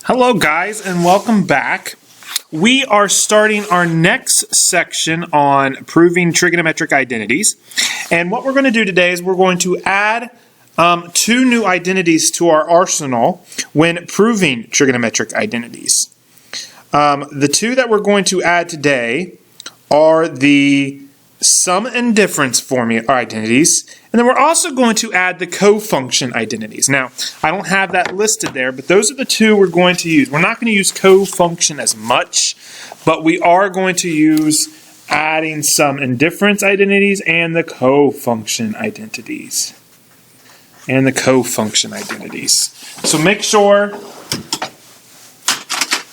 Hello guys and welcome back. We are starting our next section on proving trigonometric identities. And what we're going to do today is we're going to add two new identities to our arsenal when proving trigonometric identities. The two that we're going to add today are the sum and difference formula identities, and then we're also going to add the cofunction identities. Now, I don't have that listed there, but those are the two we're going to use. We're not going to use cofunction as much, but we are going to use adding sum and difference identities and the cofunction identities. So make sure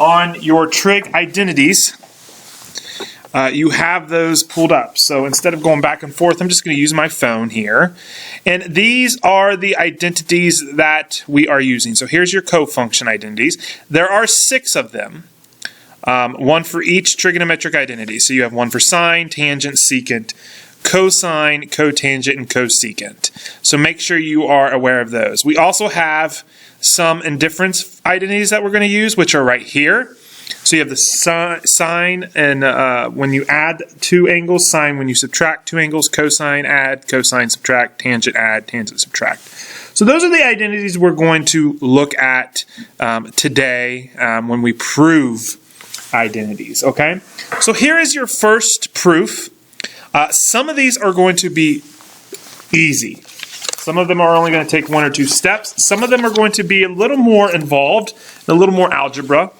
on your trig identities you have those pulled up. So instead of going back and forth, I'm just going to use my phone here. And these are the identities that we are using. So here's your cofunction identities. There are 6 of them. One for each trigonometric identity. So you have one for sine, tangent, secant, cosine, cotangent, and cosecant. So make sure you are aware of those. We also have sum and difference identities that we're going to use, which are right here. So you have the sine, and when you add 2 angles, sine when you subtract 2 angles, cosine add, cosine subtract, tangent add, tangent subtract. So those are the identities we're going to look at today when we prove identities, okay? So here is your first proof. Some of these are going to be easy. Some of them are only going to take 1 or 2 steps. Some of them are going to be a little more involved, a little more algebra,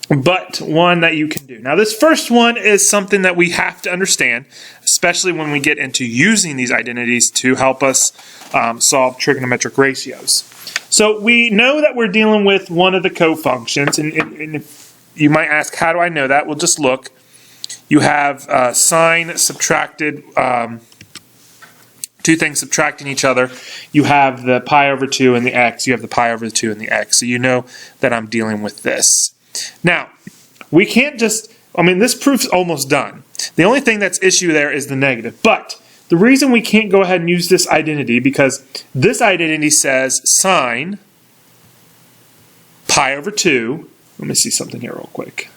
but one that you can do. Now this first one is something that we have to understand, especially when we get into using these identities to help us solve trigonometric ratios. So we know that we're dealing with one of the cofunctions, and if you might ask, how do I know that? Well, just look. You have sine subtracted, 2 things subtracting each other. You have the pi over 2 and the x. You have the pi over 2 and the x. So you know that I'm dealing with this. Now, we can't just, this proof's almost done. The only thing that's issue there is the negative. But the reason we can't go ahead and use this identity, because this identity says sine pi over 2. Let me see something here real quick.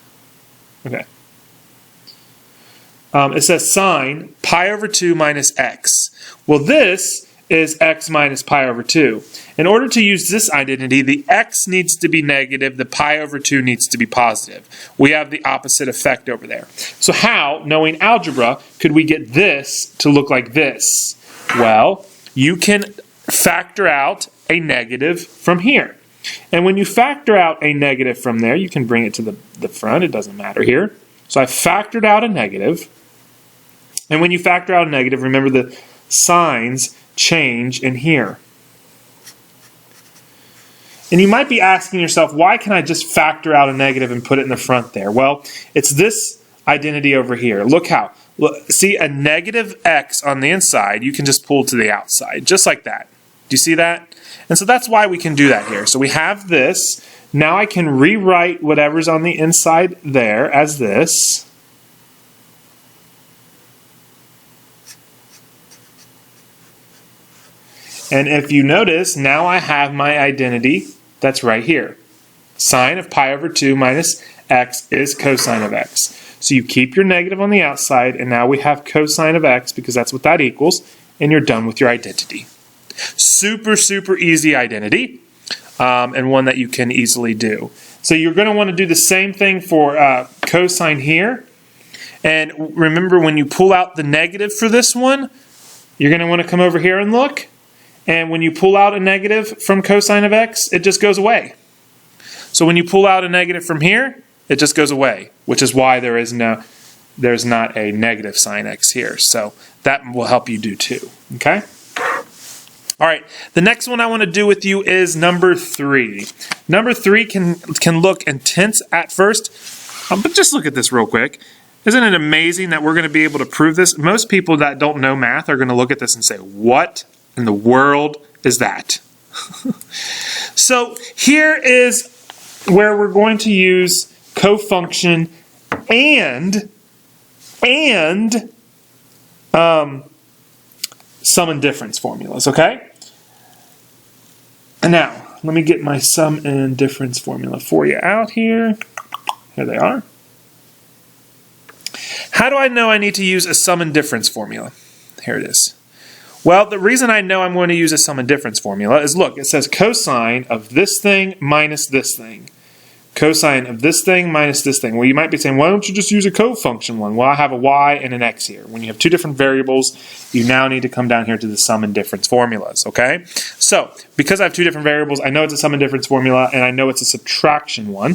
Okay. It says sine pi over 2 minus x. Well, this is x minus pi over 2. In order to use this identity, the x needs to be negative, the pi over 2 needs to be positive. We have the opposite effect over there. So how, knowing algebra, could we get this to look like this? Well, you can factor out a negative from here. And when you factor out a negative from there, you can bring it to the front, it doesn't matter here. So I factored out a negative. And when you factor out a negative, remember the signs change in here. And you might be asking yourself, why can I just factor out a negative and put it in the front there? Well, it's this identity over here. Look how. Look, see a negative x on the inside, you can just pull to the outside, just like that. Do you see that? And so that's why we can do that here. So we have this. Now I can rewrite whatever's on the inside there as this. And if you notice, now I have my identity that's right here. Sine of pi over 2 minus x is cosine of x. So you keep your negative on the outside, and now we have cosine of x because that's what that equals, and you're done with your identity. Super, super easy identity, and one that you can easily do. So you're going to want to do the same thing for cosine here. And remember, when you pull out the negative for this one, you're going to want to come over here and look. And when you pull out a negative from cosine of x, it just goes away. So when you pull out a negative from here, it just goes away, which is why there's not a negative sine x here. So that will help you do too, okay? All right, the next one I want to do with you is number 3. Number 3 can look intense at first, but just look at this real quick. Isn't it amazing that we're going to be able to prove this? Most people that don't know math are going to look at this and say, what in the world is that? So here is where we're going to use cofunction and sum and difference formulas, okay? And now, let me get my sum and difference formula for you out here. Here they are. How do I know I need to use a sum and difference formula? Here it is. Well, the reason I know I'm going to use a sum and difference formula is, look, it says cosine of this thing minus this thing. Cosine of this thing minus this thing. Well, you might be saying, why don't you just use a cofunction one? Well, I have a y and an x here. When you have two different variables, you now need to come down here to the sum and difference formulas, okay? So, because I have two different variables, I know it's a sum and difference formula, and I know it's a subtraction one,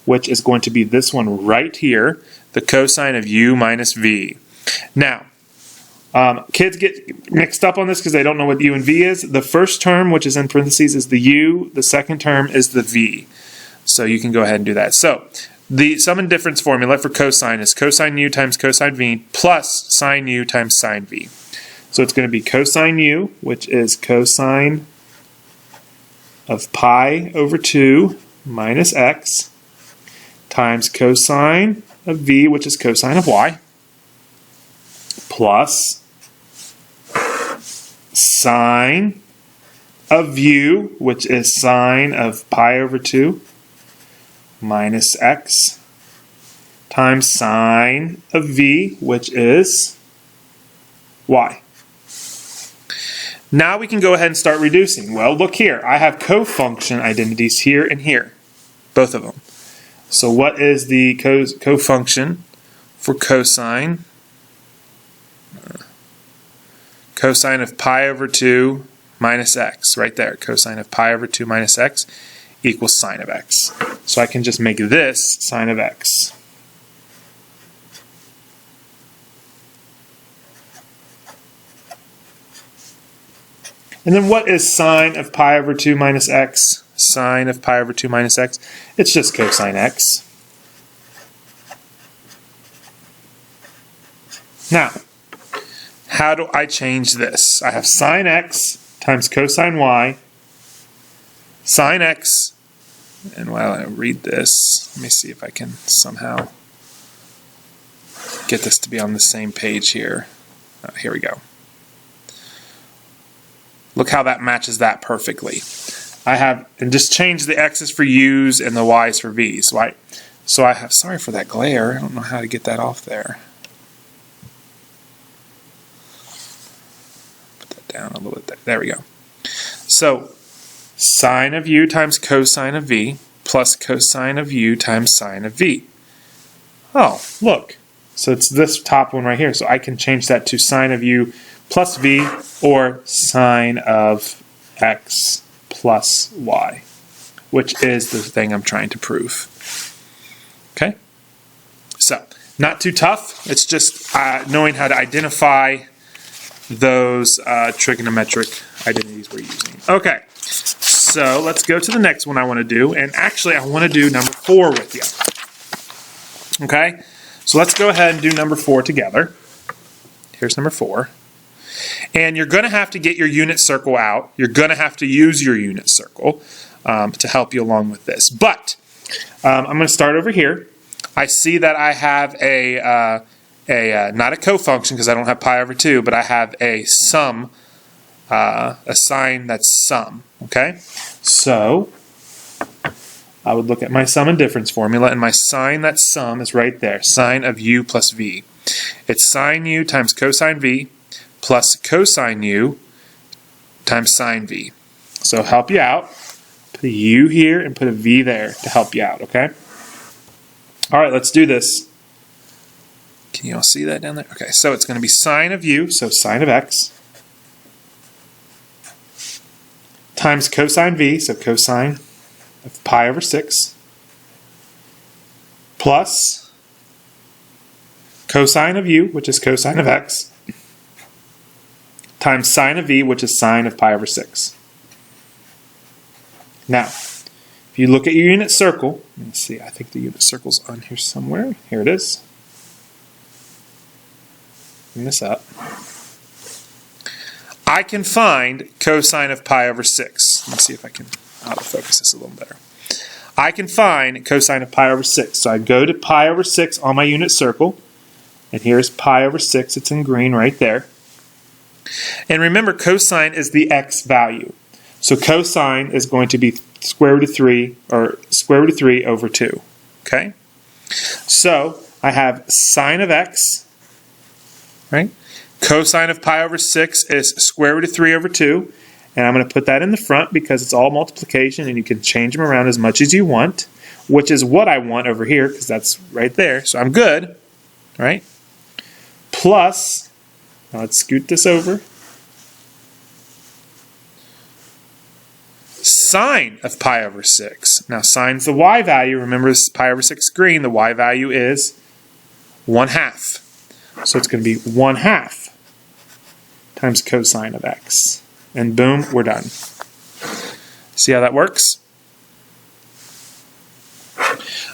which is going to be this one right here, the cosine of u minus v. Now, kids get mixed up on this because they don't know what u and v is. The first term, which is in parentheses, is the u. The second term is the v. So you can go ahead and do that. So the sum and difference formula for cosine is cosine u times cosine v plus sine u times sine v. So it's going to be cosine u, which is cosine of pi over 2 minus x, times cosine of v, which is cosine of y, plus sine of u, which is sine of pi over 2 minus x, times sine of v, which is y. Now we can go ahead and start reducing. Well, look here. I have cofunction identities here and here, both of them. So what is the cofunction for cosine? Cosine of pi over 2 minus x, right there. Cosine of pi over 2 minus x equals sine of x. So I can just make this sine of x. And then what is sine of pi over 2 minus x? Sine of pi over 2 minus x? It's just cosine x. Now, how do I change this? I have sine x times cosine y, sine x, and while I read this, let me see if I can somehow get this to be on the same page here. Here we go. Look how that matches that perfectly. I have, and just change the x's for u's and the y's for v's, right? So I have, sorry for that glare, I don't know how to get that off there. Put that down a little bit there. There we go. So sine of u times cosine of v plus cosine of u times sine of v. Oh, look. So it's this top one right here. So I can change that to sine of u plus v or sine of x plus y, which is the thing I'm trying to prove. Okay? So, not too tough. It's just knowing how to identify those trigonometric identities we're using. Okay, so let's go to the next one I want to do. And actually, I want to do number 4 with you. Okay? So let's go ahead and do number 4 together. Here's number 4. And you're going to have to get your unit circle out. You're going to have to use your unit circle to help you along with this. But I'm going to start over here. I see that I have not a cofunction because I don't have pi over 2, but I have a sum, a sign that's sum. Okay? So I would look at my sum and difference formula, and my sign that's sum is right there, sine of u plus v. It's sine u times cosine v plus cosine u times sine v. So help you out. Put a u here and put a v there to help you out, okay? All right, let's do this. Can you all see that down there? Okay, so it's going to be sine of u, so sine of x, times cosine v, so cosine of pi over 6, plus cosine of u, which is cosine of x, times sine of v, which is sine of pi over 6. Now, if you look at your unit circle, let me see, I think the unit circle's on here somewhere. Here it is. Bring this up. I can find cosine of pi over 6. Let me see if I can autofocus this a little better. I can find cosine of pi over 6. So I go to pi over 6 on my unit circle, and here's pi over 6. It's in green right there. And remember, cosine is the x value. So cosine is going to be square root of 3, or square root of 3 over 2. Okay? So I have sine of x, right? Cosine of pi over 6 is square root of 3 over 2. And I'm going to put that in the front because it's all multiplication and you can change them around as much as you want, which is what I want over here because that's right there. So I'm good, right? Plus, now let's scoot this over, sine of pi over 6. Now sine's the y value. Remember, this is pi over 6 green. The y value is 1/2. So it's going to be 1/2 times cosine of x. And boom, we're done. See how that works?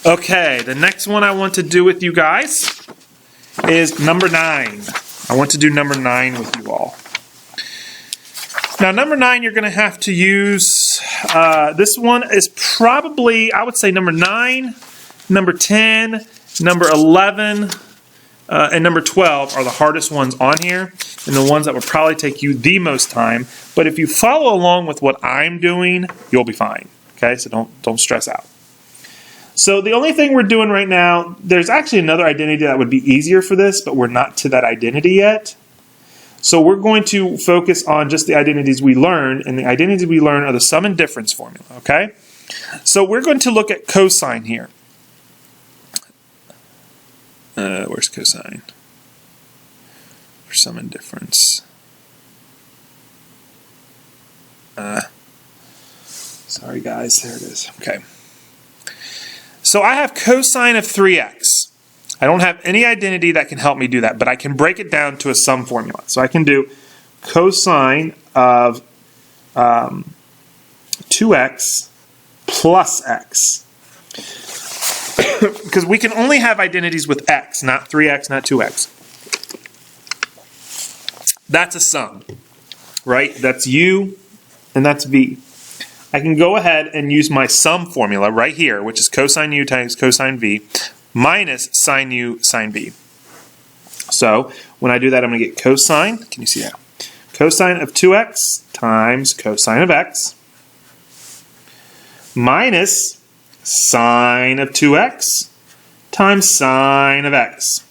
Okay, the next one I want to do with you guys is number 9. I want to do number 9 with you all. Now, number 9, you're going to have to use, this one is probably, I would say number 9, number 10, number 11, and number 12 are the hardest ones on here, and the ones that would probably take you the most time. But if you follow along with what I'm doing, you'll be fine. Okay, so don't stress out. So the only thing we're doing right now, there's actually another identity that would be easier for this, but we're not to that identity yet. So we're going to focus on just the identities we learned, and the identities we learn are the sum and difference formula. Okay, so we're going to look at cosine here. Where's cosine? For sum and difference. Sorry guys, there it is. Okay. So I have cosine of 3x. I don't have any identity that can help me do that, but I can break it down to a sum formula. So I can do cosine of 2x plus x. Because we can only have identities with x, not 3x, not 2x. That's a sum, right? That's u and that's v. I can go ahead and use my sum formula right here, which is cosine u times cosine v minus sine u sine v. So when I do that, I'm going to get cosine, can you see that? Cosine of 2x times cosine of x minus sine of 2x times sine of x.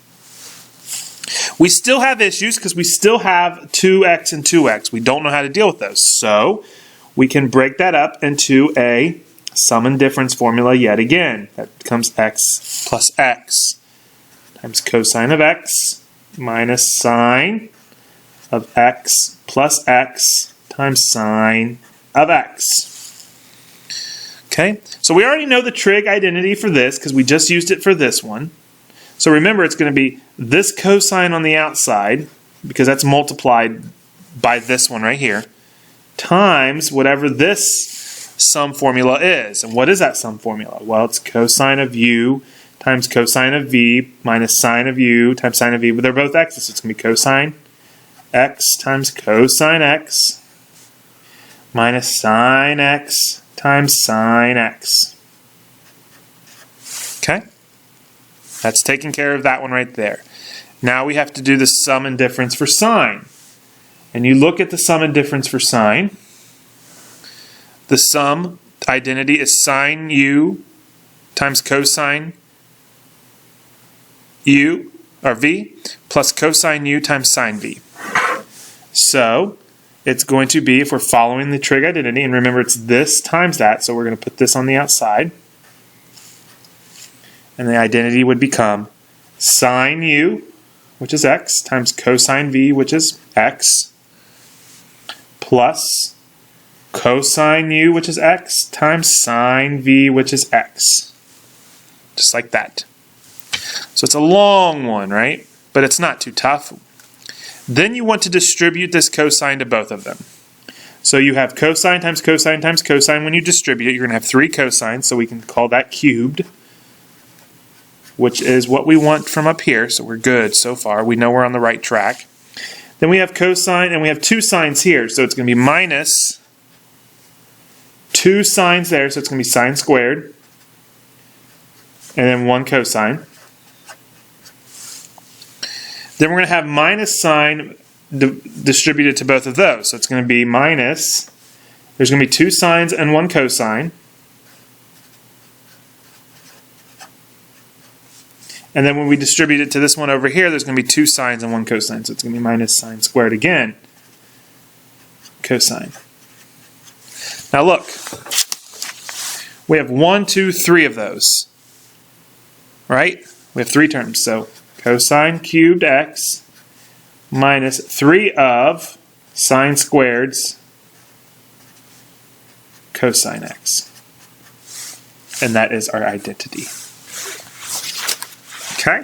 We still have issues because we still have 2x and 2x. We don't know how to deal with those. So we can break that up into a sum and difference formula yet again. That becomes x plus x times cosine of x minus sine of x plus x times sine of x. Okay, so we already know the trig identity for this because we just used it for this one. So remember, it's going to be this cosine on the outside, because that's multiplied by this one right here, times whatever this sum formula is. And what is that sum formula? Well, it's cosine of u times cosine of v minus sine of u times sine of v, but they're both x's, so it's going to be cosine x times cosine x minus sine x times sine x. Okay? That's taking care of that one right there. Now we have to do the sum and difference for sine. And you look at the sum and difference for sine. The sum identity is sine u times cosine u, or v, plus cosine u times sine v. So it's going to be, if we're following the trig identity, and remember it's this times that, so we're going to put this on the outside. And the identity would become sine u, which is x, times cosine v, which is x, plus cosine u, which is x, times sine v, which is x. Just like that. So it's a long one, right? But it's not too tough. Then you want to distribute this cosine to both of them. So you have cosine times cosine times cosine. When you distribute it, you're going to have 3 cosines, so we can call that cubed, which is what we want from up here. So we're good so far. We know we're on the right track. Then we have cosine, and we have 2 sines here. So it's going to be minus 2 sines there, so it's going to be sine squared. And then 1 cosine. Then we're going to have minus sine distributed to both of those. So it's going to be minus There's going to be 2 sines and 1 cosine. And then when we distribute it to this one over here, there's going to be 2 sines and 1 cosine. So it's going to be minus sine squared again, cosine. Now look, we have 1, 2, 3 of those, right? We have 3 terms. So cosine cubed x minus 3 of sine squareds cosine x. And that is our identity. Okay?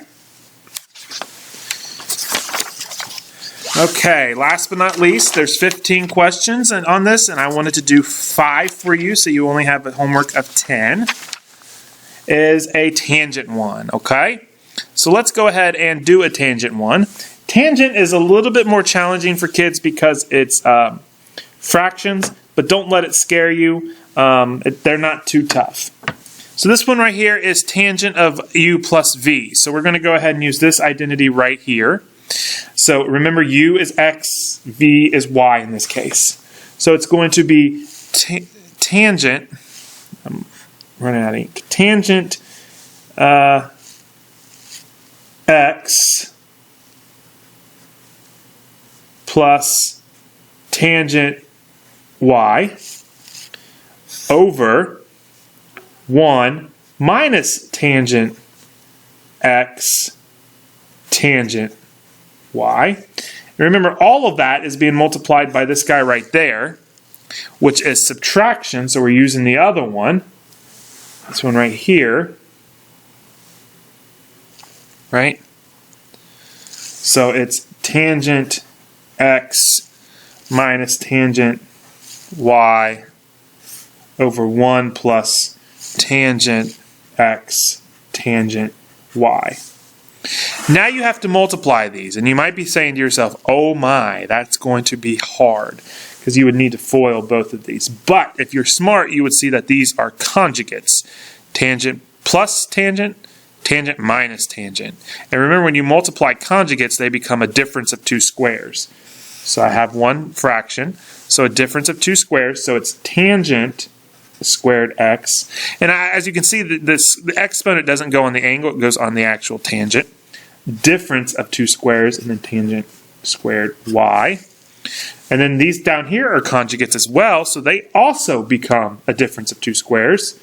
Okay, last but not least, there's 15 questions on this, and I wanted to do 5 for you, so you only have a homework of 10. Is a tangent one, okay? So let's go ahead and do a tangent one. Tangent is a little bit more challenging for kids because it's fractions, but don't let it scare you. They're not too tough. So this one right here is tangent of u plus v. So we're going to go ahead and use this identity right here. So remember, u is x, v is y in this case. So it's going to be tangent, I'm running out of ink, tangent x plus tangent y over 1 minus tangent x tangent y. And remember, all of that is being multiplied by this guy right there, which is subtraction, so we're using the other one. This one right here. Right? So it's tangent x minus tangent y over 1 plus tangent x tangent y. Now you have to multiply these, and you might be saying to yourself, oh my, that's going to be hard, because you would need to FOIL both of these. But if you're smart, you would see that these are conjugates. Tangent plus tangent, tangent minus tangent. And remember, when you multiply conjugates, they become a difference of 2 squares. So I have one fraction, so a difference of 2 squares, so it's tangent squared x. And as you can see, the exponent doesn't go on the angle, it goes on the actual tangent. Difference of 2 squares, and then tangent squared y. And then these down here are conjugates as well, so they also become a difference of 2 squares.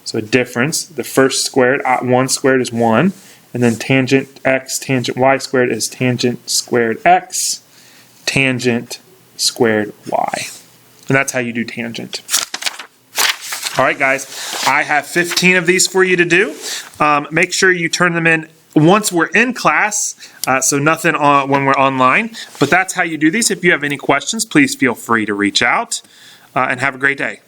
So a difference, the first squared, 1 squared is 1, and then tangent x tangent y squared is tangent squared x tangent squared y. And that's how you do tangent. All right, guys, I have 15 of these for you to do. Make sure you turn them in once we're in class, so nothing when we're online. But that's how you do these. If you have any questions, please feel free to reach out, and have a great day.